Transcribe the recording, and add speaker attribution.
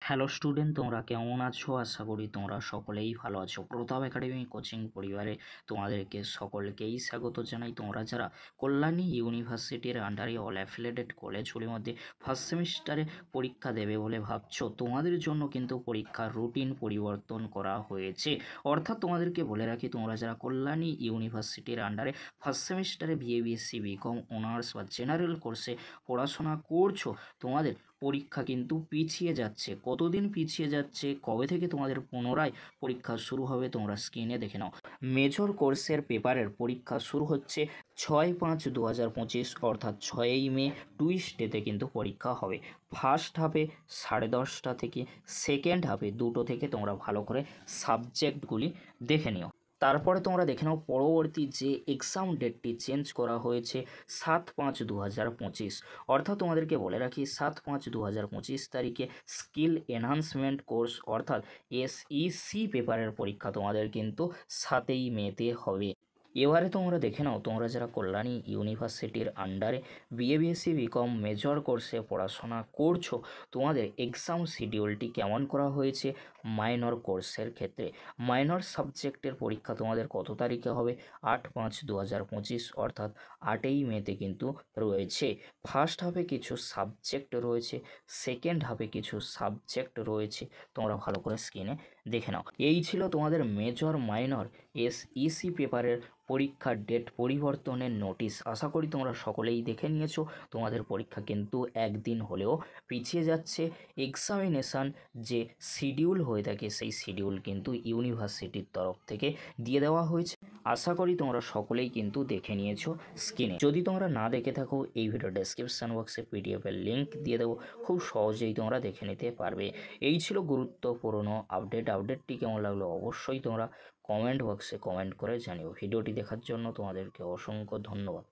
Speaker 1: Hello student, তোমরা কেমন আছো? আশা করি তোমরা সকলেই ভালো আছো। প্রতাপ একাডেমি কোচিং পরিবারে তোমাদেরকে সকলকেই স্বাগত জানাই। তোমরা যারা কল্যাণী ইউনিভার্সিটির আন্ডারে অল অ্যাফিলিয়েটেড কলেজগুলির মধ্যে ফার্স্ট সেমিস্টারে পরীক্ষা দেবে বলে ভাবছো, তোমাদের জন্য কিন্তু পরীক্ষার রুটিন পরিবর্তন করা হয়েছে। অর্থাৎ তোমাদেরকে বলে রাখি, তোমরা যারা কল্যাণী ইউনিভার্সিটির আন্ডারে ফার্স্ট সেমিস্টারে বিএ বিএসসি বিকম অনার্স বা জেনারেল কোর্সে পড়াশোনা করছো, তোমাদের পরীক্ষা কিন্তু পিছিয়ে যাচ্ছে। কতদিন পিছিয়ে যাচ্ছে, কবে থেকে তোমাদের পুনরায় পরীক্ষা শুরু হবে, তোমরা স্ক্রিনে দেখে নাও। মেজর কোর্সের পেপারের পরীক্ষা শুরু হচ্ছে 6-5-2025 অর্থাৎ 6ই মে টুইসডেতে কিন্তু পরীক্ষা হবে। ফার্স্ট হাফে 10:30 থেকে, সেকেন্ড হাফে 2টো থেকে তোমরা ভালো করে সাবজেক্টগুলি দেখে নিও। তারপরে তোমরা দেখে নাও পরবর্তী যে এক্সাম ডেটটি চেঞ্জ করা হয়েছে 7-5-2025। অর্থাৎ তোমাদেরকে বলে রাখি 7-5-2025 তারিখে স্কিল এনহান্সমেন্ট কোর্স অর্থাৎ SEC পেপারের পরীক্ষা তোমাদের কিন্তু 7ই মেতে হবে। এবারে তোমরা দেখে নাও, তোমরা যারা কল্যাণী ইউনিভার্সিটির আন্ডারে বিএ বিএসসি বিকম মেজর কোর্সে পড়াশোনা করছো, তোমাদের এক্সাম শিডিউলটি কেমন করা হয়েছে। মাইনর কোর্সের ক্ষেত্রে মাইনর সাবজেক্টের পরীক্ষা তোমাদের কত তারিখে হবে? 8-5-2025 অর্থাৎ 8ই মেতে কিন্তু রয়েছে। ফার্স্ট হাফে কিছু সাবজেক্ট রয়েছে, সেকেন্ড হাফে কিছু সাবজেক্ট রয়েছে, তোমরা ভালো করে স্ক্রিনে দেখে নাও। এই ছিল তোমাদের মেজর মাইনর SEC পেপারের পরীক্ষার ডেট পরিবর্তনের নোটিশ। আশা করি তোমরা সকলেই দেখে নিয়েছো। তোমাদের পরীক্ষা কিন্তু একদিন হলেও পিছিয়ে যাচ্ছে। এক্সামিনেশান যে শিডিউল হয়ে থাকে সেই শিডিউল কিন্তু ইউনিভার্সিটির তরফ থেকে দিয়ে দেওয়া হয়েছে। আশা করি তোমরা সকলেই কিন্তু দেখে নিয়েছো স্ক্রিনে। যদি তোমরা না দেখে থাকো, এই ভিডিও ডেসক্রিপশান বক্সে PDF-এর লিঙ্ক দিয়ে দেবো, খুব সহজেই তোমরা দেখে নিতে পারবে। এই ছিল গুরুত্বপূর্ণ আপডেটটি কেমন লাগলো অবশ্যই তোমরা কমেন্ট বক্সে কমেন্ট করে জানিও। ভিডিওটি দেখার জন্য তোমাদেরকে অসংখ্য ধন্যবাদ।